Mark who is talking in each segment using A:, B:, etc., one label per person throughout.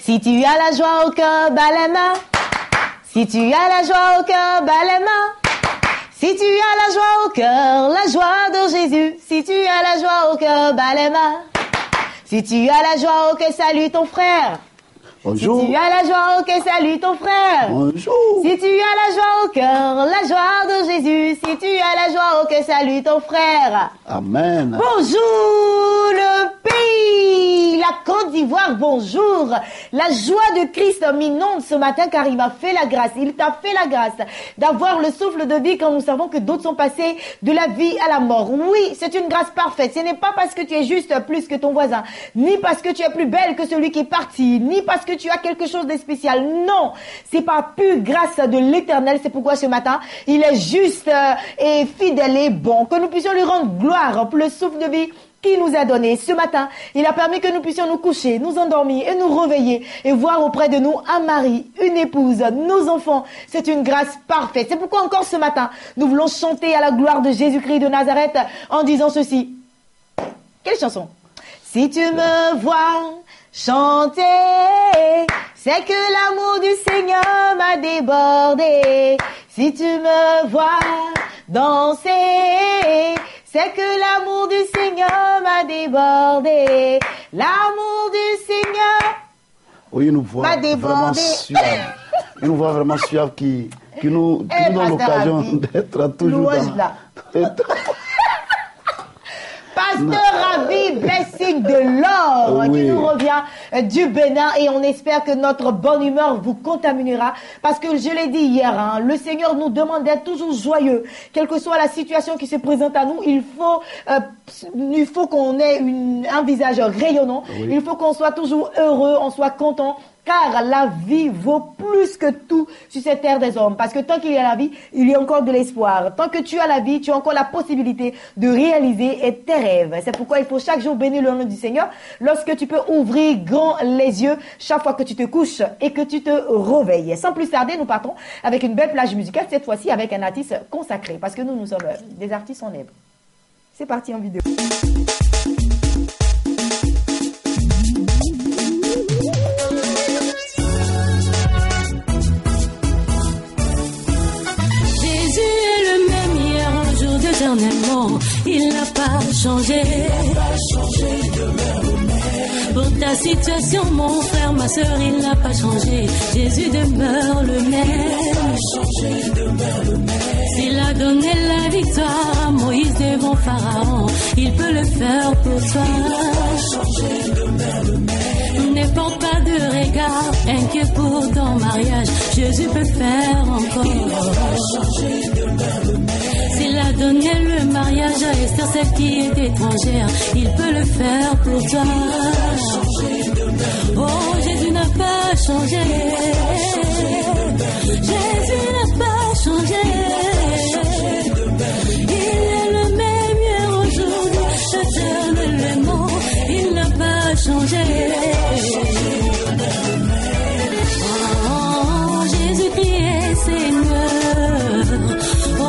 A: Si tu as la joie au cœur, bas les mains. Si tu as la joie au cœur, bas les mains. Si tu as la joie au cœur, la joie de Jésus. Si tu as la joie au cœur, bas les mains. Si tu as la joie au cœur, salue ton frère.
B: Bonjour.
A: Si tu as la joie au cœur, salue ton frère.
B: Bonjour.
A: Si tu as la joie au cœur, la joie de Jésus. Si tu as la joie au cœur, salue ton frère.
B: Amen.
A: Bonjour le pays, la Côte d'Ivoire, bonjour. La joie de Christ m'inonde ce matin car il m'a fait la grâce, il t'a fait la grâce d'avoir le souffle de vie quand nous savons que d'autres sont passés de la vie à la mort. Oui, c'est une grâce parfaite. Ce n'est pas parce que tu es juste plus que ton voisin, ni parce que tu es plus belle que celui qui est parti, ni parce que tu as quelque chose de spécial. Non, c'est par pure grâce de l'Éternel. C'est pourquoi ce matin, il est juste et fidèle et bon. Que nous puissions lui rendre gloire pour le souffle de vie qui nous a donné. Ce matin, il a permis que nous puissions nous coucher, nous endormir et nous réveiller et voir auprès de nous un mari, une épouse, nos enfants. C'est une grâce parfaite. C'est pourquoi encore ce matin, nous voulons chanter à la gloire de Jésus-Christ de Nazareth en disant ceci. Quelle chanson? Si tu me vois chanter, c'est que l'amour du Seigneur m'a débordé. Si tu me vois danser, c'est que l'amour du Seigneur m'a débordé. L'amour du Seigneur
B: oui, une voix
A: m'a
B: vraiment
A: débordé.
B: suave. Une voix vraiment suave qui nous donne l'occasion d'être toujours dans...
A: Pasteur Ravi, blessing de l'or qui nous revient du Bénin et on espère que notre bonne humeur vous contaminera parce que je l'ai dit hier, hein, le Seigneur nous demande d'être toujours joyeux. Quelle que soit la situation qui se présente à nous, il faut qu'on ait un visage rayonnant, il faut qu'on soit toujours heureux, on soit content. Car la vie vaut plus que tout sur cette terre des hommes. Parce que tant qu'il y a la vie, il y a encore de l'espoir. Tant que tu as la vie, tu as encore la possibilité de réaliser tes rêves. C'est pourquoi il faut chaque jour bénir le nom du Seigneur. Lorsque tu peux ouvrir grand les yeux chaque fois que tu te couches et que tu te réveilles. Sans plus tarder, nous partons avec une belle plage musicale, cette fois-ci avec un artiste consacré. Parce que nous sommes des artistes en herbe. C'est parti en vidéo.
C: Éternellement, il n'a pas changé. Pour ta situation, mon frère, ma soeur, il n'a pas changé. Jésus demeure le même. S'il a donné la victoire à Moïse devant Pharaon, il peut le faire pour toi. Ne porte pas de regard inquiet pour ton mariage. Jésus peut faire encore. S'il a donné le mariage à Esther, celle qui est étrangère, il peut le faire pour toi. Oh, Jésus n'a pas changé. Jésus n'a pas changé. Il est le même hier, aujourd'hui, éternellement. Il n'a pas changé. Oh, Jésus-Christ est Seigneur. Oh,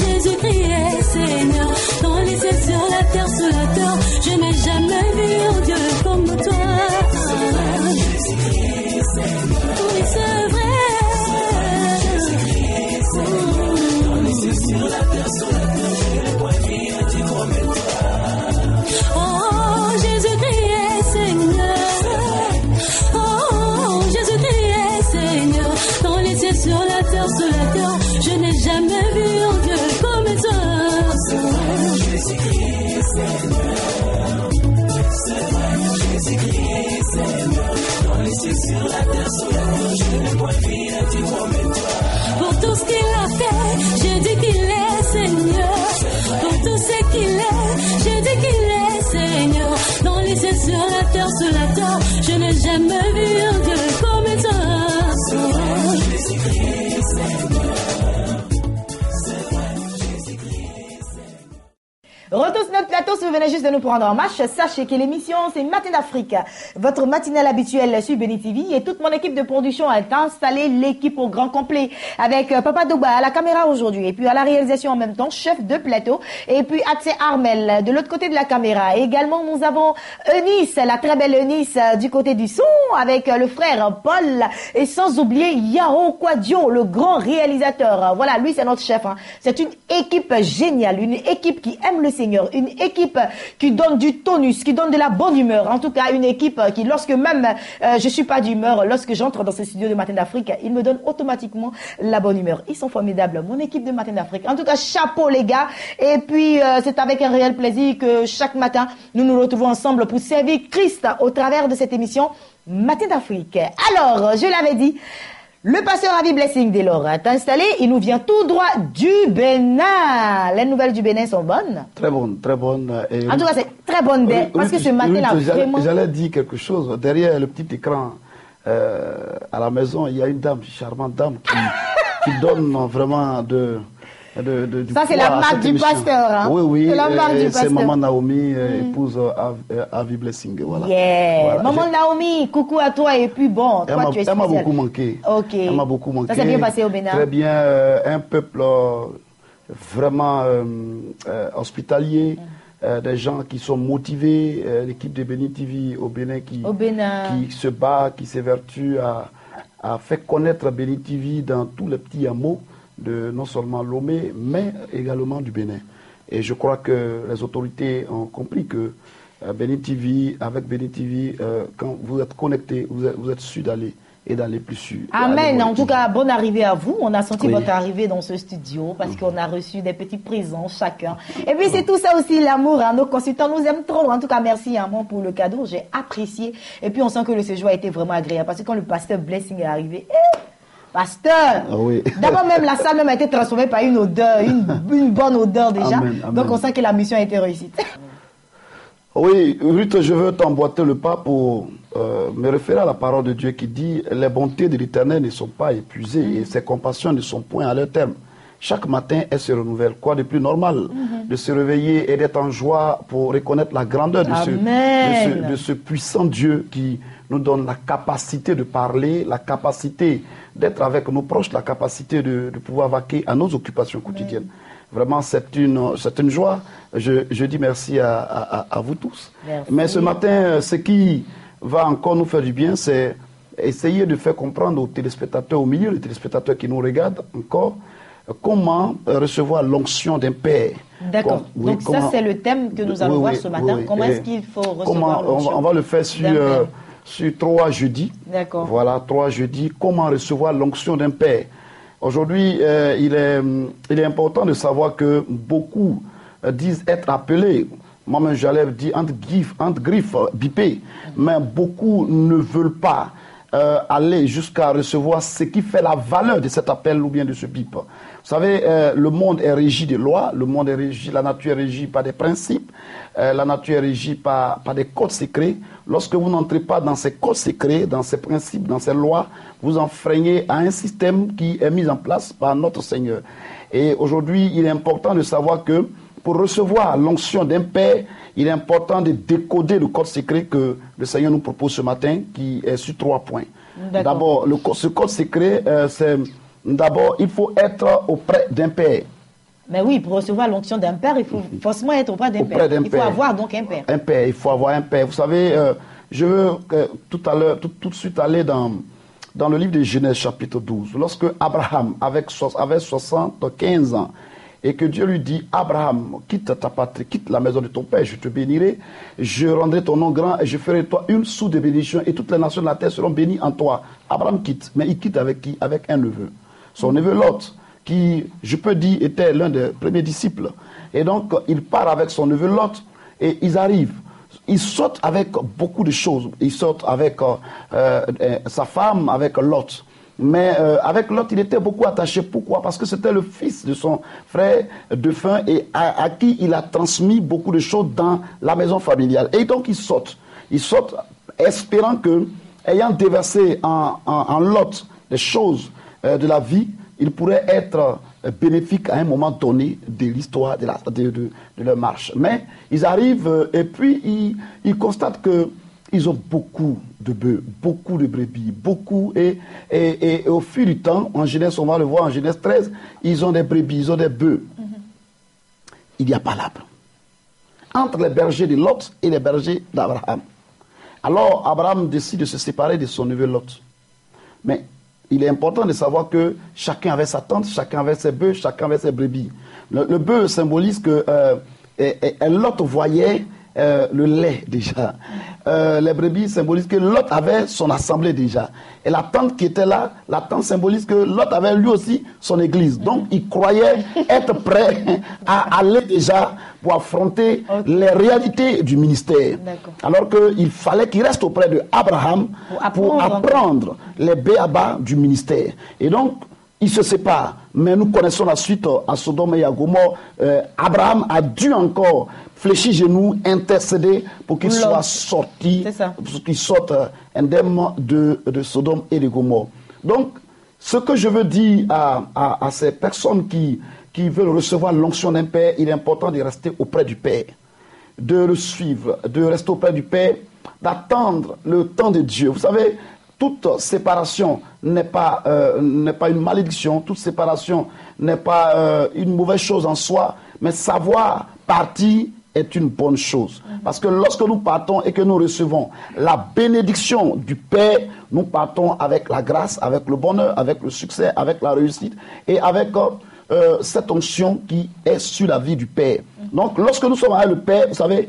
C: Jésus-Christ est Seigneur. Dans les cieux, sur la terre, sous la terre, je n'ai jamais vu un Dieu comme toi. Oui, c'est vrai. Dans les cieux, sur la terre, sous la terre, je n'ai point vu un Dieu comme toi. Oh, Jésus-Christ est Seigneur. Oh, Jésus-Christ est Seigneur. Dans les cieux, sur la terre, sous la terre, je n'ai jamais vu un Dieu comme toi. Jésus-Christ est Seigneur. C'est vrai, Jésus-Christ est Seigneur. Dans les cieux, sur la terre, sous la terre, je n'ai point vu un Dieu comme toi. Pour tout ce qu'il a fait, je dis qu'il est Seigneur. Pour tout ce qu'il est, je dis qu'il est Seigneur. Dans les cieux, sur la terre, sous la terre, je n'ai jamais vu un Dieu comme toi. C'est vrai, Jésus-Christ est Seigneur.
A: Retour sur notre plateau, si vous venez juste de nous prendre en marche, sachez que l'émission, c'est Matin d'Afrique. Votre matinale habituelle sur Béni TV et toute mon équipe de production est installée, l'équipe au grand complet, avec Papa Douba à la caméra aujourd'hui, et puis à la réalisation en même temps, chef de plateau, et puis Atsé Armel de l'autre côté de la caméra. Et également, nous avons Eunice, la très belle Eunice du côté du son, avec le frère Paul, et sans oublier Yao Kwadio, le grand réalisateur. Voilà, lui, c'est notre chef. Hein. C'est une équipe géniale, une équipe qui aime le Seigneur, une équipe qui donne du tonus, qui donne de la bonne humeur. En tout cas, une équipe qui, lorsque même je suis pas d'humeur, lorsque j'entre dans ce studio de Matin d'Afrique, ils me donnent automatiquement la bonne humeur. Ils sont formidables, mon équipe de Matin d'Afrique. En tout cas, chapeau les gars. Et puis, c'est avec un réel plaisir que chaque matin, nous nous retrouvons ensemble pour servir Christ au travers de cette émission Matin d'Afrique. Alors, je l'avais dit, le pasteur Ravi Blessing dès lors est installé. Il nous vient tout droit du Bénin. Les nouvelles du Bénin sont bonnes.
B: Très bonnes, très bonnes. Et
A: en tout cas, c'est très bonne parce que ce matin-là, vraiment...
B: J'allais dire quelque chose. Derrière le petit écran à la maison, il y a une dame, une charmante dame qui donne vraiment
A: ça, c'est la marque du pasteur. Hein?
B: Oui, oui.
A: C'est la marque du pasteur.
B: C'est Maman Naomi, épouse Avi Blessing. Voilà.
A: Yeah. Voilà. Maman Naomi, coucou à toi. Et puis bon, toi, tu es spécial.
B: Elle m'a beaucoup manqué.
A: Ok.
B: Elle m'a beaucoup manqué.
A: Ça s'est bien passé au Bénin.
B: Très bien. Un peuple vraiment hospitalier. Des gens qui sont motivés. L'équipe de Béni TV au Bénin qui se bat, qui s'évertue à faire connaître Béni TV dans tous les petits hameaux de non seulement Lomé, mais également du Bénin. Et je crois que les autorités ont compris que Béni TV, avec Béni TV, quand vous êtes connectés, vous êtes sûr d'aller et d'aller plus sûr.
A: Amen. En tout cas, bonne arrivée à vous. On a senti votre arrivée dans ce studio parce qu'on a reçu des petits présents chacun. Et puis c'est tout ça aussi, l'amour. Hein. Nos consultants nous aiment trop. En tout cas, merci à moi pour le cadeau. J'ai apprécié. Et puis on sent que le séjour a été vraiment agréable parce que quand le pasteur Blessing est arrivé... Pasteur,
B: oui.
A: D'abord même la salle même a été transformée par une odeur, une bonne odeur déjà.
B: Amen, amen.
A: Donc on sent que la mission a été réussite.
B: Oui, Ruth, je veux t'emboîter le pas pour me référer à la parole de Dieu qui dit « Les bontés de l'Éternel ne sont pas épuisées et ses compassions ne sont point à leur terme. Chaque matin, elles se renouvellent. Quoi de plus normal de se réveiller et d'être en joie pour reconnaître la grandeur de ce puissant Dieu qui nous donne la capacité de parler, la capacité d'être avec nos proches, la capacité de pouvoir vaquer à nos occupations quotidiennes. Vraiment, c'est une joie. Je dis merci à vous tous.
A: Merci.
B: Mais ce matin, ce qui va encore nous faire du bien, c'est essayer de faire comprendre aux téléspectateurs, au milieu des téléspectateurs qui nous regardent encore, comment recevoir l'onction d'un père.
A: D'accord. Donc ça, c'est le thème que nous allons voir ce matin. Comment est-ce qu'il faut recevoir l'onction?
B: On va le faire sur 3 jeudis.
A: D'accord.
B: Voilà, 3 jeudis. Comment recevoir l'onction d'un père? Aujourd'hui, il est important de savoir que beaucoup disent être appelés. Moi-même, j'allais dire entre griffes bipées. Mais beaucoup ne veulent pas aller jusqu'à recevoir ce qui fait la valeur de cet appel ou bien de ce bip. Vous savez, le monde est régi de lois, la nature est régie par des principes, la nature est régie par des codes secrets. Lorsque vous n'entrez pas dans ces codes secrets, dans ces principes, dans ces lois, vous enfreignez à un système qui est mis en place par notre Seigneur. Et aujourd'hui, il est important de savoir que pour recevoir l'onction d'un père, il est important de décoder le code secret que le Seigneur nous propose ce matin, qui est sur 3 points. D'abord, ce code secret, c'est d'abord, il faut être auprès d'un père.
A: Mais oui, pour recevoir l'onction d'un père, il faut forcément être auprès d'un père. Il faut avoir donc un père.
B: Un père, il faut avoir un père. Vous savez, je veux tout de suite aller dans le livre de Genèse chapitre 12. Lorsque Abraham avait 75 ans, et que Dieu lui dit, Abraham, quitte ta patrie, quitte la maison de ton père, je te bénirai, je rendrai ton nom grand et je ferai de toi une source de bénédiction et toutes les nations de la terre seront bénies en toi. Abraham quitte, mais il quitte avec qui? Avec un neveu. Son neveu Lot, qui, je peux dire, était l'un des premiers disciples. Et donc, il part avec son neveu Lot et ils arrivent. Ils sortent avec beaucoup de choses. Ils sortent avec sa femme, avec Lot. Mais avec Lot, il était beaucoup attaché. Pourquoi? Parce que c'était le fils de son frère défunt et à qui il a transmis beaucoup de choses dans la maison familiale. Et donc, ils sortent. Ils sortent espérant que, ayant déversé en Lot des choses de la vie, il pourrait être bénéfique à un moment donné de l'histoire de leur marche. Mais ils arrivent et puis ils constatent qu'ils ont beaucoup de bœufs, beaucoup de brebis, beaucoup. Et au fil du temps, en Genèse, on va le voir en Genèse 13, ils ont des brebis, ils ont des bœufs. Il n'y a pas l'arbre. Entre les bergers de Lot et les bergers d'Abraham. Alors Abraham décide de se séparer de son neveu Lot. Mais il est important de savoir que chacun avait sa tente, chacun avait ses bœufs, chacun avait ses brebis. Le bœuf symbolise que Lot voyait le lait déjà. Les brebis symbolisent que Lot avait son assemblée déjà. Et la tente qui était là, la tente symbolise que Lot avait lui aussi son église. Donc il croyait être prêt à aller déjà pour affronter les réalités du ministère. Alors qu'il fallait qu'il reste auprès de Abraham pour apprendre les béabas du ministère. Et donc, ils se séparent. Mais nous connaissons la suite à Sodome et à Gomorrhe. Abraham a dû encore fléchir genoux, intercéder pour qu'il soit sorti, pour qu'il sorte indemne de Sodome et de Gomorrhe. Donc, ce que je veux dire à ces personnes qui veulent recevoir l'onction d'un Père, il est important de rester auprès du Père, de le suivre, de rester auprès du Père, d'attendre le temps de Dieu. Vous savez, toute séparation n'est pas une malédiction, toute séparation n'est pas une mauvaise chose en soi, mais savoir partir est une bonne chose. Parce que lorsque nous partons et que nous recevons la bénédiction du Père, nous partons avec la grâce, avec le bonheur, avec le succès, avec la réussite et avec cette onction qui est sur la vie du Père. Donc lorsque nous sommes avec le Père, vous savez,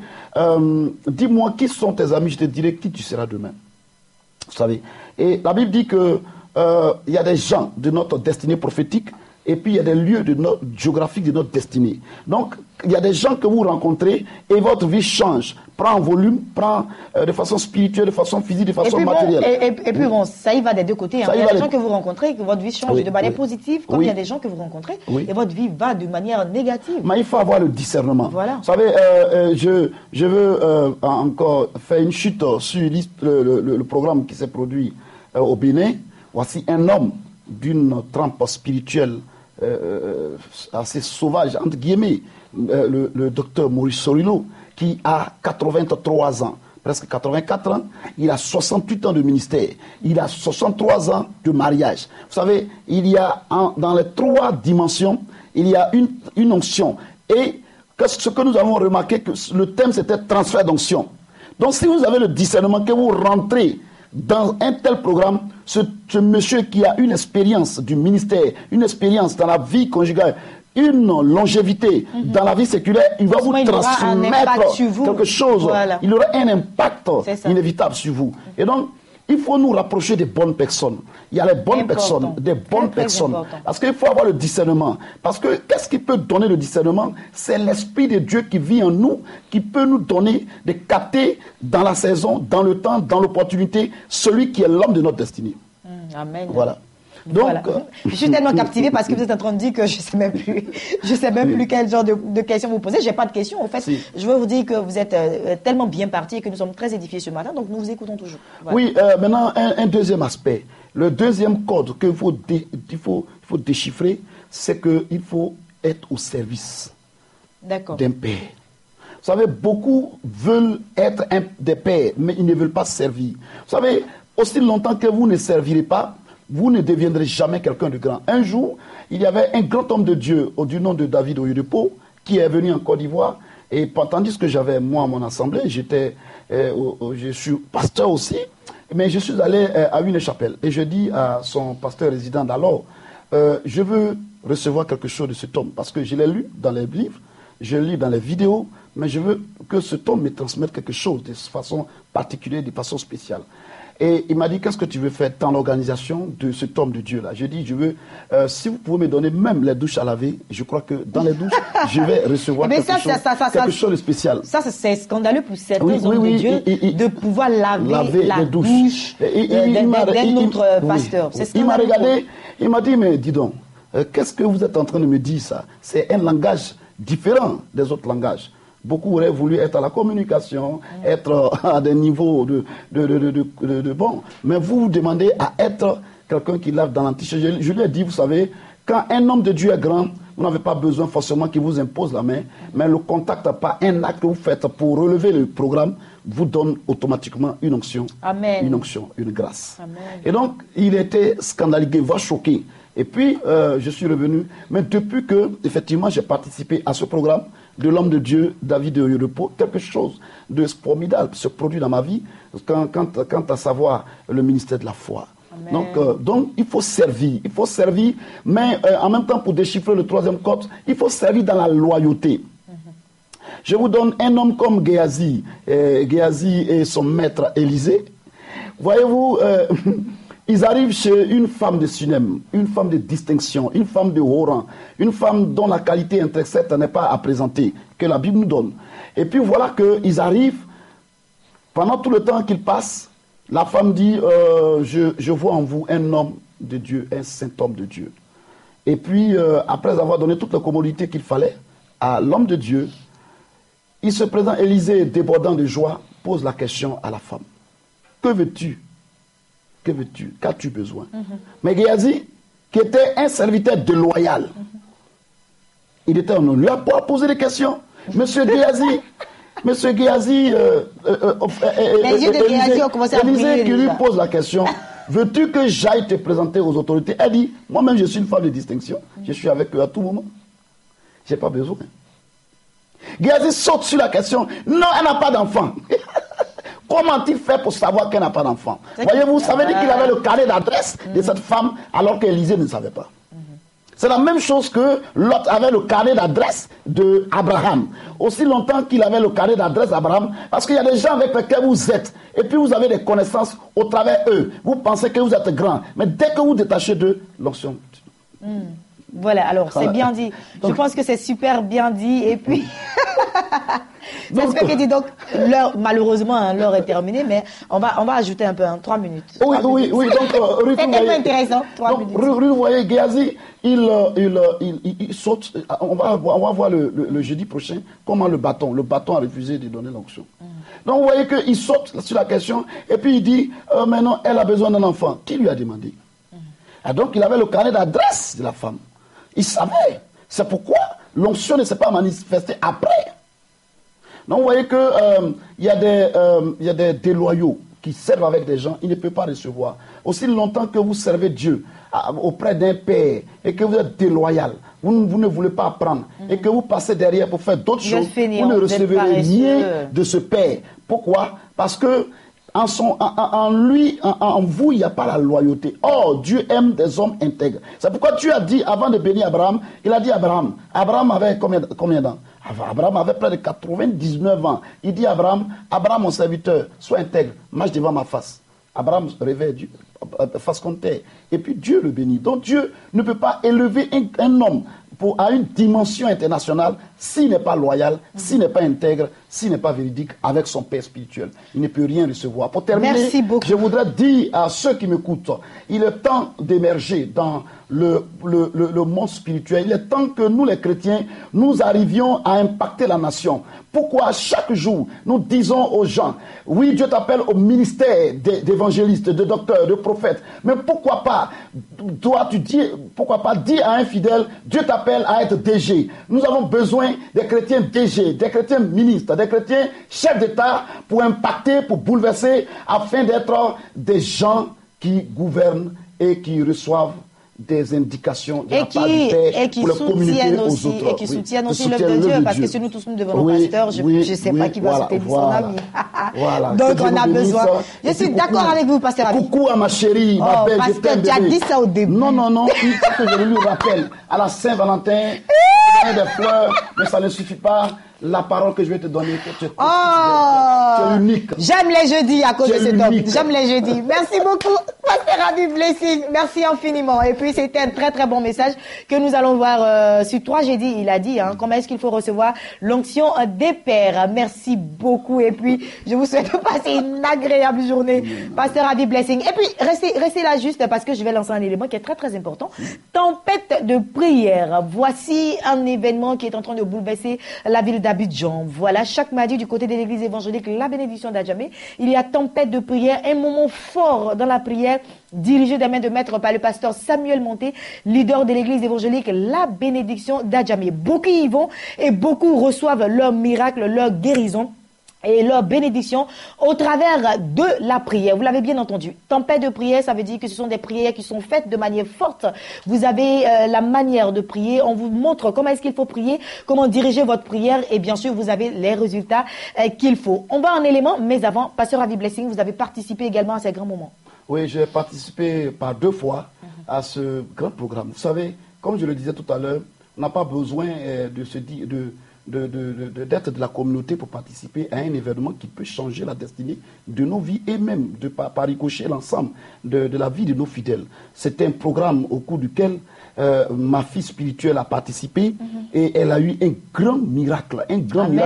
B: dis-moi qui sont tes amis, je te dirai qui tu seras demain. Vous savez. Et la Bible dit que il y a des gens de notre destinée prophétique et puis il y a des lieux géographiques de notre destinée. Donc, il y a des gens que vous rencontrez et votre vie change, prend en volume, prend de façon spirituelle, de façon physique, de façon matérielle.
A: Et puis bon, ça y va des deux côtés. Hein. Il y a des gens que vous rencontrez et que votre vie change de manière positive, comme il y a des gens que vous rencontrez et votre vie va de manière négative.
B: Mais il faut avoir le discernement.
A: Voilà.
B: Vous savez, je veux encore faire une chute sur le programme qui s'est produit au Bénin. Voici un homme d'une trempe spirituelle assez sauvage, entre guillemets, le docteur Maurice Sorino, qui a 83 ans, presque 84 ans, il a 68 ans de ministère, il a 63 ans de mariage. Vous savez, il y a dans les trois dimensions, il y a une onction. Et ce que nous avons remarqué, que le thème c'était transfert d'onction. Donc si vous avez le discernement que vous rentrez dans un tel programme, ce monsieur qui a une expérience du ministère, une expérience dans la vie conjugale, une longévité dans la vie séculaire, il va vous transmettre quelque chose. Voilà. Il aura un impact inévitable sur vous. Et donc, il faut nous rapprocher des bonnes personnes. Il y a les bonnes personnes, des bonnes personnes. Parce qu'il faut avoir le discernement. Parce que qu'est-ce qui peut donner le discernement? C'est l'Esprit de Dieu qui vit en nous, qui peut nous donner de capter dans la saison, dans le temps, dans l'opportunité, celui qui est l'homme de notre destinée.
A: Amen.
B: Voilà. Donc,
A: voilà. Je suis tellement captivée parce que vous êtes en train de dire que je sais même plus quel genre de questions vous posez. J'ai pas de questions. En fait, je veux vous dire que vous êtes tellement bien parti et que nous sommes très édifiés ce matin, donc nous vous écoutons toujours. Voilà.
B: Oui, maintenant un deuxième aspect. Le deuxième code qu'il faut déchiffrer, c'est qu'il faut être au service d'un père. Vous savez, beaucoup veulent être des pères, mais ils ne veulent pas servir. Vous savez, aussi longtemps que vous ne servirez pas, vous ne deviendrez jamais quelqu'un de grand. Un jour, il y avait un grand homme de Dieu du nom de David Oyedepo qui est venu en Côte d'Ivoire. Et tandis que j'avais, moi, mon assemblée, je suis pasteur aussi, mais je suis allé à une chapelle. Et je dis à son pasteur résident d'alors, je veux recevoir quelque chose de cet homme. Parce que je l'ai lu dans les livres, je l'ai lu dans les vidéos, mais je veux que cet homme me transmette quelque chose de façon particulière, de façon spéciale. Et il m'a dit, qu'est-ce que tu veux faire dans l'organisation de cet homme de Dieu-là? J'ai dit, je veux, si vous pouvez me donner même les douches à laver, je crois que dans les douches, je vais recevoir quelque chose de spécial.
A: Ça, c'est scandaleux pour certains hommes de Dieu de pouvoir laver la douche d'un autre pasteur.
B: Il m'a regardé, il m'a dit, mais dis donc, qu'est-ce que vous êtes en train de me dire ça? C'est un langage différent des autres langages. Beaucoup auraient voulu être à la communication, être à des niveaux de bon. Mais vous demandez à être quelqu'un qui lave dans l'antichambre. Je lui ai dit, vous savez, Quand un homme de Dieu est grand, vous n'avez pas besoin forcément qu'il vous impose la main, mais le contact par un acte que vous faites pour relever le programme vous donne automatiquement une onction,
A: Amen.
B: une onction, une grâce.
A: Amen.
B: Et donc, il était scandalisé, voire choqué. Et puis, je suis revenu. Mais depuis que, effectivement, j'ai participé à ce programme de l'homme de Dieu, David de Repos, quelque chose de formidable se produit dans ma vie, quant à savoir le ministère de la foi. Donc, il faut servir, mais en même temps, pour déchiffrer le troisième code, il faut servir dans la loyauté. Je vous donne un homme comme Géasi, Géasi et son maître Élisée. Voyez-vous, ils arrivent chez une femme de Sunem, une femme de distinction, une femme de haut rang, une femme dont la qualité intrinsèque n'est pas à présenter, que la Bible nous donne. Et puis voilà qu'ils arrivent, pendant tout le temps qu'ils passent, la femme dit, je vois en vous un homme de Dieu, un saint homme de Dieu. Et puis, après avoir donné toutes les commodités qu'il fallait à l'homme de Dieu, il se présente, Élisée, débordant de joie, pose la question à la femme. Que veux-tu? Que veux-tu? Qu'as-tu besoin? Mais Géasi, qui était un serviteur déloyal, il était en lui a posé des questions. Monsieur Géasi, les yeux de Géasi ont commencé à briller. Élisée qui lui pose la question, veux-tu que j'aille te présenter aux autorités? Elle dit, moi-même je suis une femme de distinction, je suis avec eux à tout moment. Je n'ai pas besoin. Géasi saute sur la question, non, elle n'a pas d'enfant. Comment il fait pour savoir qu'elle n'a pas d'enfant? Voyez-vous, ça veut dire qu'il avait le carnet d'adresse de cette femme alors qu'Élisée ne savait pas. C'est la même chose que Lot avait le carnet d'adresse d'Abraham. Aussi longtemps qu'il avait le carnet d'adresse d'Abraham, parce qu'il y a des gens avec lesquels vous êtes, et puis vous avez des connaissances au travers d'eux. Vous pensez que vous êtes grand, mais dès que vous détachez d'eux, l'onction.
A: Voilà, alors c'est bien dit. Je pense que c'est super bien dit. Et puis, c'est ce que dit. Donc, l'heure, malheureusement, hein, l'heure est terminée, mais on va ajouter un peu, 3 minutes.
B: Oui. Donc,
A: c'est tellement intéressant. 3 minutes.
B: Vous voyez, Géasi, il saute. On va voir le jeudi prochain comment le bâton a refusé de donner l'onction. Donc, vous voyez qu'il saute sur la question et puis il dit, maintenant, elle a besoin d'un enfant. Qui lui a demandé? Et donc, il avait le carnet d'adresse de la femme. Il savait. C'est pourquoi l'onction ne s'est pas manifestée après. Donc vous voyez qu'il y a des déloyaux qui servent avec des gens, ils ne peuvent pas recevoir. Aussi longtemps que vous servez Dieu auprès d'un père et que vous êtes déloyal, vous ne voulez pas apprendre et que vous passez derrière pour faire d'autres choses, vous ne recevrez rien de ce père. Pourquoi? Parce que en vous, il n'y a pas la loyauté. Or, Dieu aime des hommes intègres. C'est pourquoi Dieu a dit, avant de bénir Abraham, il a dit à Abraham, Abraham avait combien d'ans? Abraham avait près de 99 ans. Il dit à Abraham, mon serviteur, sois intègre, marche devant ma face. Abraham réveille Dieu, face contre terre. Et puis Dieu le bénit. Donc Dieu ne peut pas élever un homme à une dimension internationale s'il n'est pas loyal, s'il n'est pas intègre, s'il n'est pas véridique avec son père spirituel. Il ne peut rien recevoir. Pour terminer, je voudrais dire à ceux qui m'écoutent, il est temps d'émerger dans le monde spirituel. Il est temps que nous, les chrétiens, nous arrivions à impacter la nation. Pourquoi chaque jour, nous disons aux gens, oui, Dieu t'appelle au ministère d'évangéliste, de docteur, de prophète, mais pourquoi pas, pourquoi pas dire à un fidèle, Dieu t'appelle à être DG. Nous avons besoin des chrétiens DG, des chrétiens ministres, des chrétiens chefs d'État pour impacter, pour bouleverser, afin d'être des gens qui gouvernent et qui reçoivent des indications de la part du Père pour les communiquer aux autres.
A: Et qui soutiennent aussi l'œuvre de Dieu, parce que si nous tous nous devenons pasteurs, je ne sais pas qui va soutenir son ami. Donc on a besoin. Je suis d'accord avec vous, pasteur Ami.
B: Coucou à ma chérie, ma belle, je t'aime.
A: Tu as dit ça au début.
B: Non, il faut que je lui rappelle. À la Saint-Valentin, des fleurs, mais ça ne suffit pas. La parole que je vais te donner, tu es unique.
A: J'aime les jeudis à cause de cet homme. J'aime les jeudis. Merci beaucoup, pasteur Abi Blessing. Merci infiniment. Et puis, c'était un très, très bon message que nous allons voir sur 3 jeudis. Il a dit, comment est-ce qu'il faut recevoir l'onction des pères. Merci beaucoup. Et puis, je vous souhaite de passer une agréable journée, pasteur Abi Blessing. Et puis, restez là juste parce que je vais lancer un élément qui est très, très important. Tempête de prière. Voici un événement qui est en train de bouleverser la ville d'Abidjan. Voilà, chaque mardi du côté de l'église évangélique La Bénédiction d'Adjamé, il y a tempête de prière, un moment fort dans la prière, dirigé des mains de maître par le pasteur Samuel Monté, leader de l'église évangélique La Bénédiction d'Adjamé. Beaucoup y vont et beaucoup reçoivent leur miracle, leur guérison et leur bénédiction au travers de la prière. Vous l'avez bien entendu. Tempête de prière, ça veut dire que ce sont des prières qui sont faites de manière forte. Vous avez la manière de prier. On vous montre comment est-ce qu'il faut prier, comment diriger votre prière et bien sûr, vous avez les résultats qu'il faut. On va en élément, mais avant, Pasteur Ravi Blessing, vous avez participé également à ces grands moments. Oui, j'ai participé par 2 fois à ce grand programme. Vous savez, comme je le disais tout à l'heure, on n'a pas besoin de se dire... d'être de la communauté pour participer à un événement qui peut changer la destinée de nos vies et même de par ricochet l'ensemble de la vie de nos fidèles. C'est un programme au cours duquel ma fille spirituelle a participé et elle a eu un grand miracle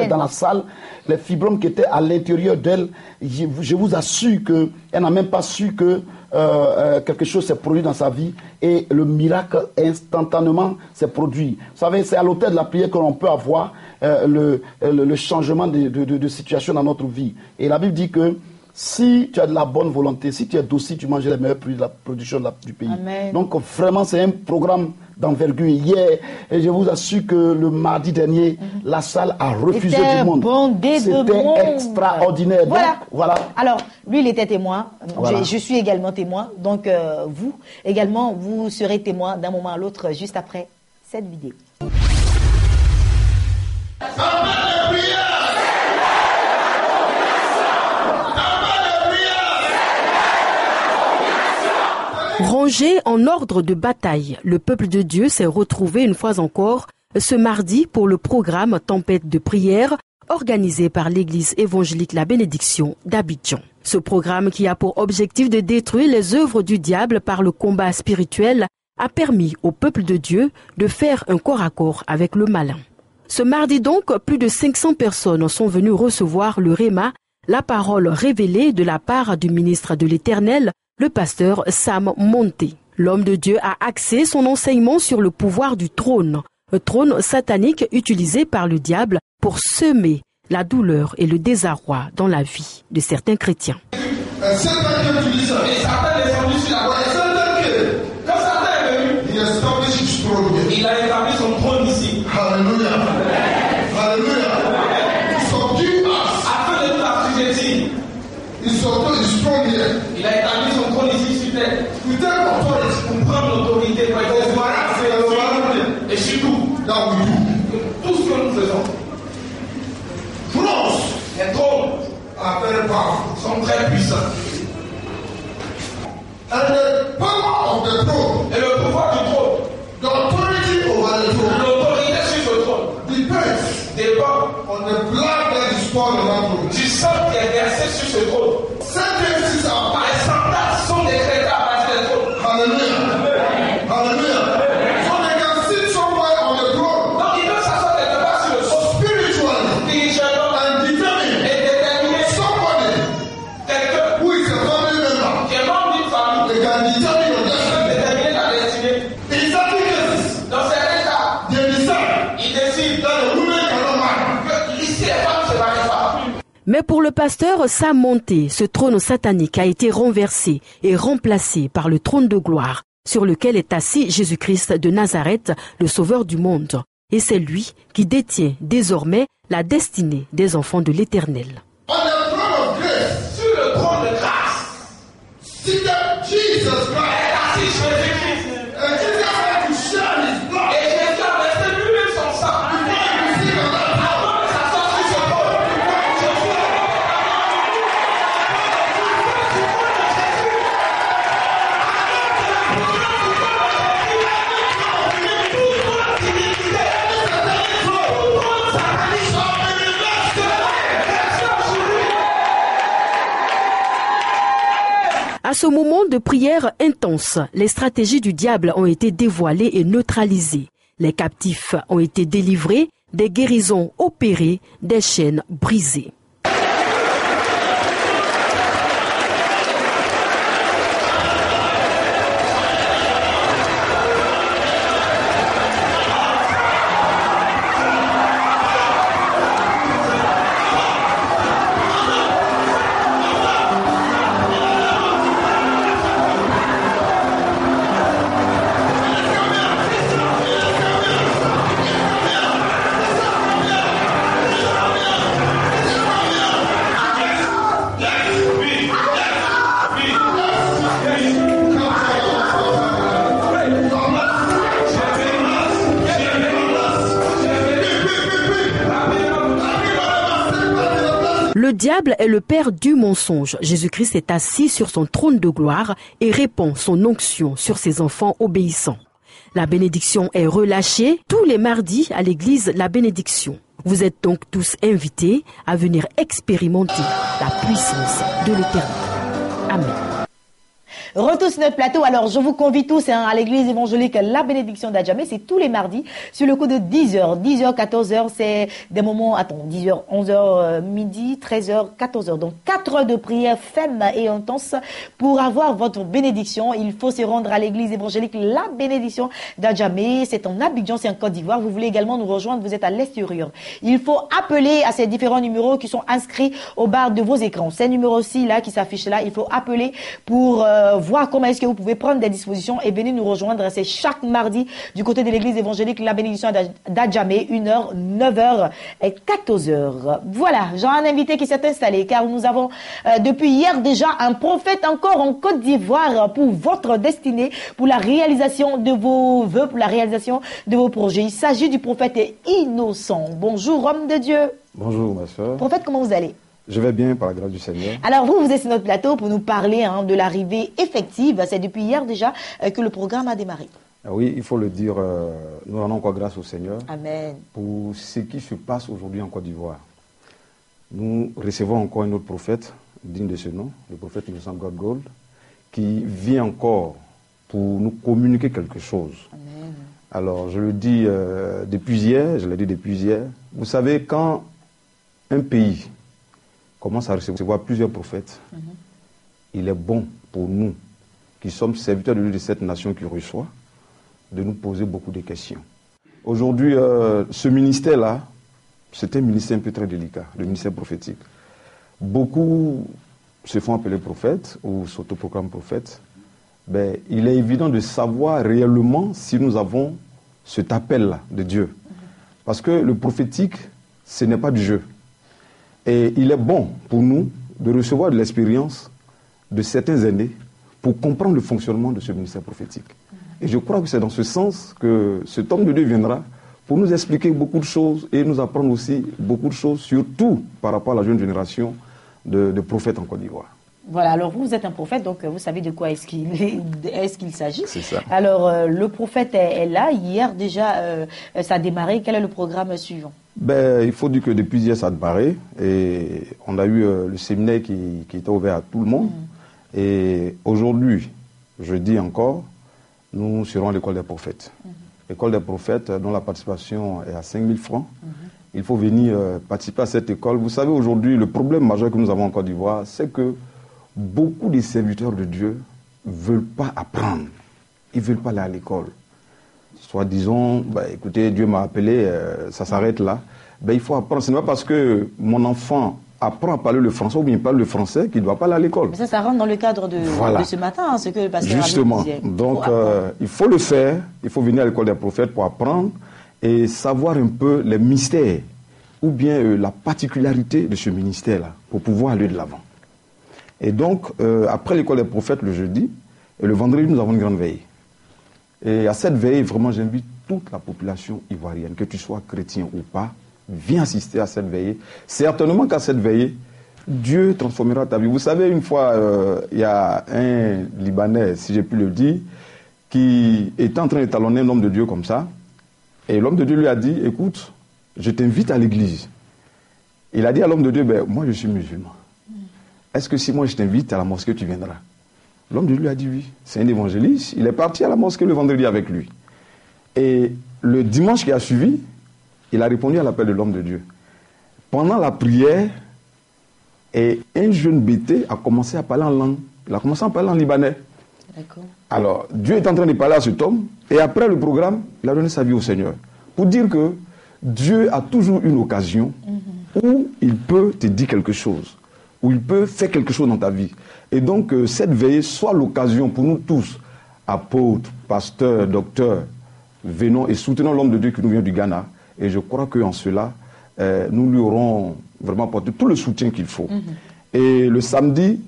A: dans la salle. Les fibromes qui étaient à l'intérieur d'elle, je vous assure qu'elle n'a même pas su que quelque chose s'est produit dans sa vie et le miracle instantanément s'est produit. Vous savez, c'est à l'autel de la prière que l'on peut avoir le changement de situation dans notre vie. Et la Bible dit que si tu as de la bonne volonté, si tu es docile, tu manges les meilleurs produits de la production du pays. Amen. Donc vraiment, c'est un programme d'envergure. Hier, et je vous assure que le mardi dernier, la salle a refusé du monde. C'était extraordinaire. Voilà. Donc, voilà. Alors, lui, il était témoin. Voilà. Je suis également témoin. Donc, vous, également, vous serez témoin d'un moment à l'autre, juste après cette vidéo.
D: Rangé en ordre de bataille, le peuple de Dieu s'est retrouvé une fois encore ce mardi pour le programme Tempête de prière organisé par l'église évangélique La Bénédiction d'Abidjan. Ce programme qui a pour objectif de détruire les œuvres du diable par le combat spirituel a permis au peuple de Dieu de faire un corps à corps avec le malin. Ce mardi donc, plus de 500 personnes sont venues recevoir le Réma, la parole révélée de la part du ministre de l'Éternel, le pasteur Sam Monté. L'homme de Dieu a axé son enseignement sur le pouvoir du trône, un trône satanique utilisé par le diable pour semer la douleur et le désarroi dans la vie de certains chrétiens.
E: Il a établi son trône ici. Alléluia. Alléluia. Afin de nous assujettir. Il a établi son trône ici sur terre. Pour prendre l'autorité. Et surtout, tout ce que nous faisons. Les trônes sont très puissants. Et le pouvoir du trône. L'autorité sur le trône dépend du sang qui est versé sur ce trône. Les sentences sont décrétées à partir du trône. Alléluia. Alléluia. Donc il peut s'asseoir quelque part sur le trône. Spirituellement et déterminer quelqu'un qui est membre d'une famille. Déterminer la destinée. Dans certains cas, il décide que ici les femmes se marient pas.
D: Mais pour le pasteur Sam Monté, ce trône satanique a été renversé et remplacé par le trône de gloire sur lequel est assis Jésus-Christ de Nazareth, le sauveur du monde. Et c'est lui qui détient désormais la destinée des enfants de l'Éternel.
E: Sur le trône de grâce, Jesus Christ est assis Jésus-Christ. Et Jésus a versé lui-même son sang. Avant que ça sorte sur ce trône.
D: À ce moment de prière intense, les stratégies du diable ont été dévoilées et neutralisées. Les captifs ont été délivrés, des guérisons opérées, des chaînes brisées. Le diable est le père du mensonge. Jésus-Christ est assis sur son trône de gloire et répand son onction sur ses enfants obéissants. La bénédiction est relâchée tous les mardis à l'église La Bénédiction. Vous êtes donc tous invités à venir expérimenter la puissance de l'Éternel. Amen.
A: Retour sur notre plateau. Alors, je vous convie tous à l'église évangélique La Bénédiction d'Adjamé. C'est tous les mardis sur le coup de 10h. 10h, 14h, c'est des moments, 10h, 11h, midi, 13h, 14h. Donc, 4 heures de prière ferme et intense pour avoir votre bénédiction. Il faut se rendre à l'église évangélique La Bénédiction d'Adjamé. C'est en Abidjan, c'est en Côte d'Ivoire. Vous voulez également nous rejoindre, vous êtes à l'extérieur. Il faut appeler à ces différents numéros qui sont inscrits au bas de vos écrans. Ces numéros-ci, là, qui s'affichent là, il faut appeler pour voir comment est-ce que vous pouvez prendre des dispositions et venir nous rejoindre. C'est chaque mardi du côté de l'église évangélique La Bénédiction d'Adjamé, 1h, 9h et 14h. Voilà, j'ai un invité qui s'est installé car nous avons depuis hier déjà un prophète encore en Côte d'Ivoire pour votre destinée, pour la réalisation de vos vœux, pour la réalisation de vos projets. Il s'agit du prophète Innocent. Bonjour, homme de Dieu.
F: Bonjour, ma soeur.
A: Prophète, comment vous allez?
F: Je vais bien par la grâce du Seigneur.
A: Alors vous êtes sur notre plateau pour nous parler de l'arrivée effective. C'est depuis hier déjà que le programme a démarré.
F: Oui, il faut le dire, nous rendons encore grâce au Seigneur.
A: Amen.
F: Pour ce qui se passe aujourd'hui en Côte d'Ivoire. Nous recevons encore un autre prophète digne de ce nom, le prophète Innocent Gold, qui vient encore pour nous communiquer quelque chose.
A: Amen.
F: Alors je le dis depuis hier, je l'ai dit depuis hier. Vous savez, quand un pays commence à recevoir plusieurs prophètes, il est bon pour nous, qui sommes serviteurs de cette nation qui reçoit, de nous poser beaucoup de questions. Aujourd'hui, ce ministère-là, c'est un ministère un peu très délicat, le ministère prophétique. Beaucoup se font appeler prophètes ou s'autoproclament prophètes. Ben, il est évident de savoir réellement si nous avons cet appel-là de Dieu. Parce que le prophétique, ce n'est pas du jeu. Et il est bon pour nous de recevoir de l'expérience de certains aînés pour comprendre le fonctionnement de ce ministère prophétique. Et je crois que c'est dans ce sens que cet homme de Dieu viendra pour nous expliquer beaucoup de choses et nous apprendre aussi beaucoup de choses, surtout par rapport à la jeune génération de prophètes en Côte d'Ivoire.
A: Voilà, alors vous êtes un prophète, donc vous savez de quoi est-ce qu'il s'agit.
F: C'est ça.
A: Alors, le prophète est là. Hier, déjà, ça a démarré. Quel est le programme suivant?
F: Ben, il faut dire que depuis hier, ça a démarré. Et on a eu le séminaire qui était ouvert à tout le monde. Et aujourd'hui, je dis encore, nous serons à l'école des prophètes. L'école des prophètes, dont la participation est à 5 000 francs. Il faut venir participer à cette école. Vous savez, aujourd'hui, le problème majeur que nous avons en Côte d'Ivoire, c'est que beaucoup de serviteurs de Dieu ne veulent pas apprendre. Ils ne veulent pas aller à l'école. Soit disons, bah, écoutez, Dieu m'a appelé, ça s'arrête là. Ben, il faut apprendre. Ce n'est pas parce que mon enfant apprend à parler le français ou bien parle le français qu'il ne doit pas aller à l'école.
A: Mais ça rentre dans le cadre de ce matin, ce que le pasteur
F: Justement.
A: disait.
F: Donc, il faut le faire. Il faut venir à l'école des prophètes pour apprendre et savoir un peu les mystères ou bien la particularité de ce ministère-là pour pouvoir aller de l'avant. Et donc, après l'école des prophètes le jeudi, et le vendredi, nous avons une grande veille. Et à cette veille, vraiment, j'invite toute la population ivoirienne, que tu sois chrétien ou pas, viens assister à cette veille. Certainement qu'à cette veille, Dieu transformera ta vie. Vous savez, une fois, il y a un Libanais, si j'ai pu le dire, qui était en train d'étalonner un homme de Dieu comme ça. Et l'homme de Dieu lui a dit, écoute, je t'invite à l'église. Il a dit à l'homme de Dieu, ben, moi je suis musulman. Est-ce que si moi je t'invite à la mosquée, tu viendras? L'homme de Dieu lui a dit oui. C'est un évangéliste. Il est parti à la mosquée le vendredi avec lui. Et le dimanche qui a suivi, il a répondu à l'appel de l'homme de Dieu. Pendant la prière, et un jeune bêté a commencé à parler en langue. Il a commencé à parler en libanais.
A: D'accord.
F: Alors, Dieu est en train de parler à cet homme. Et après le programme, il a donné sa vie au Seigneur. Pour dire que Dieu a toujours une occasion où il peut te dire quelque chose, où il peut faire quelque chose dans ta vie. Et donc, cette veillée soit l'occasion pour nous tous, apôtres, pasteurs, docteurs, venons et soutenons l'homme de Dieu qui nous vient du Ghana. Et je crois qu'en cela, nous lui aurons vraiment apporté tout le soutien qu'il faut. Et le samedi,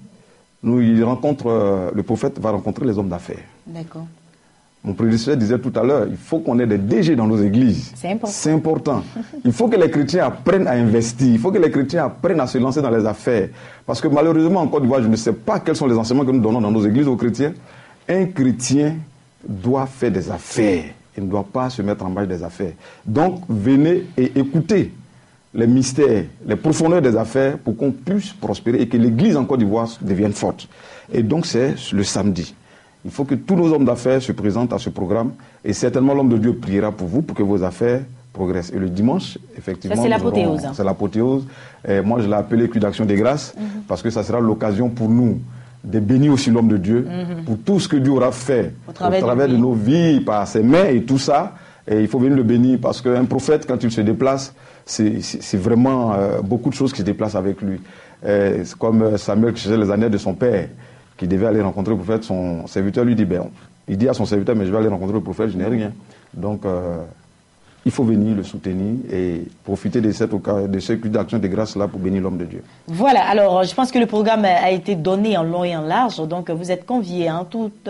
F: le prophète va rencontrer les hommes d'affaires.
A: D'accord.
F: Mon prédécesseur disait tout à l'heure, il faut qu'on ait des DG dans nos églises.
A: C'est important.
F: C'est important. Il faut que les chrétiens apprennent à investir. Il faut que les chrétiens apprennent à se lancer dans les affaires. Parce que malheureusement, en Côte d'Ivoire, je ne sais pas quels sont les enseignements que nous donnons dans nos églises aux chrétiens. Un chrétien doit faire des affaires. Il ne doit pas se mettre en marge des affaires. Donc, venez et écoutez les mystères, les profondeurs des affaires pour qu'on puisse prospérer et que l'église en Côte d'Ivoire devienne forte. Et donc, c'est le samedi. Il faut que tous nos hommes d'affaires se présentent à ce programme et certainement l'homme de Dieu priera pour vous pour que vos affaires progressent. Et le dimanche, effectivement...
A: Ça, c'est l'apothéose.
F: C'est l'apothéose. Moi, je l'ai appelé Culte d'Action des Grâces parce que ça sera l'occasion pour nous de bénir aussi l'homme de Dieu pour tout ce que Dieu aura fait au travers de nos vies, par ses mains et tout ça. Et il faut venir le bénir parce qu'un prophète, quand il se déplace, c'est vraiment beaucoup de choses qui se déplacent avec lui. C'est comme Samuel qui faisait les années de son père, qui devait aller rencontrer le prophète. Son serviteur lui dit, il dit à son serviteur, mais je vais aller rencontrer le prophète, je n'ai rien. Donc, il faut venir le soutenir et profiter de cette culte d'action de grâce-là pour bénir l'homme de Dieu.
A: Voilà, alors je pense que le programme a été donné en long et en large, donc vous êtes conviés, toute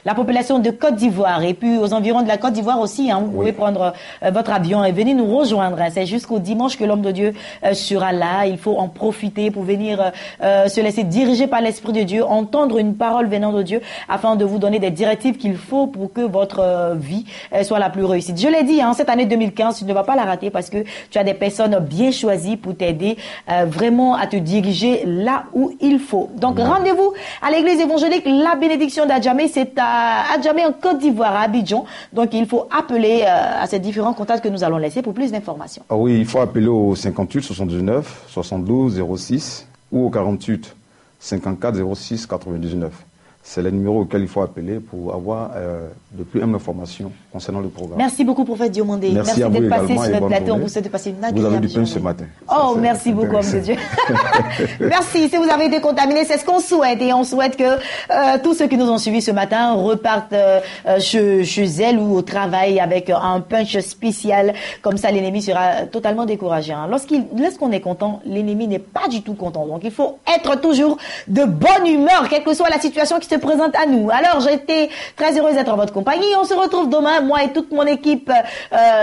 A: la population de Côte d'Ivoire et puis aux environs de la Côte d'Ivoire aussi, vous pouvez prendre votre avion et venir nous rejoindre. C'est jusqu'au dimanche que l'homme de Dieu sera là, il faut en profiter pour venir se laisser diriger par l'Esprit de Dieu, entendre une parole venant de Dieu afin de vous donner des directives qu'il faut pour que votre vie soit la plus réussite. Je l'ai dit, cette année 2015, tu ne vas pas la rater parce que tu as des personnes bien choisies pour t'aider vraiment à te diriger là où il faut. Donc, rendez-vous à l'église évangélique La Bénédiction d'Adjamé. C'est à Adjamé en Côte d'Ivoire, à Abidjan. Donc, il faut appeler à ces différents contacts que nous allons laisser pour plus d'informations.
F: Ah oui, il faut appeler au 58 79 72 06 ou au 48 54 06 99. C'est le numéro auquel il faut appeler pour avoir de plus d'informations concernant le programme.
A: Merci beaucoup, prophète Diomandé.
F: Merci
A: d'être passé sur notre plateau. On vous souhaite de passer une agréable
F: journée. Vous avez du pain
A: journée.
F: ce matin.
A: Oh, merci beaucoup, homme de Dieu. Merci. Si vous avez été contaminé, c'est ce qu'on souhaite. Et on souhaite que tous ceux qui nous ont suivis ce matin repartent chez elles ou au travail avec un punch spécial. Comme ça, l'ennemi sera totalement découragé. Lorsqu'on est content, l'ennemi n'est pas du tout content. Donc, il faut être toujours de bonne humeur, quelle que soit la situation qui se présente à nous. Alors, j'ai été très heureuse d'être en votre compagnie. On se retrouve demain, moi et toute mon équipe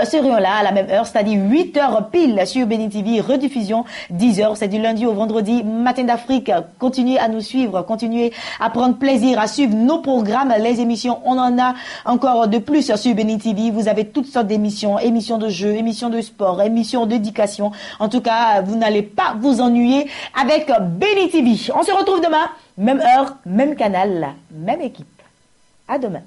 A: serons là à la même heure, c'est-à-dire 8h pile sur Béni TV, rediffusion 10h, c'est du lundi au vendredi, matin d'Afrique. Continuez à nous suivre, continuez à prendre plaisir à suivre nos programmes, les émissions. On en a encore de plus sur Béni TV. Vous avez toutes sortes d'émissions, émissions de jeux, émissions de sport, émissions d'éducation. En tout cas, vous n'allez pas vous ennuyer avec Béni TV. On se retrouve demain, même heure, même canal, même équipe. À demain.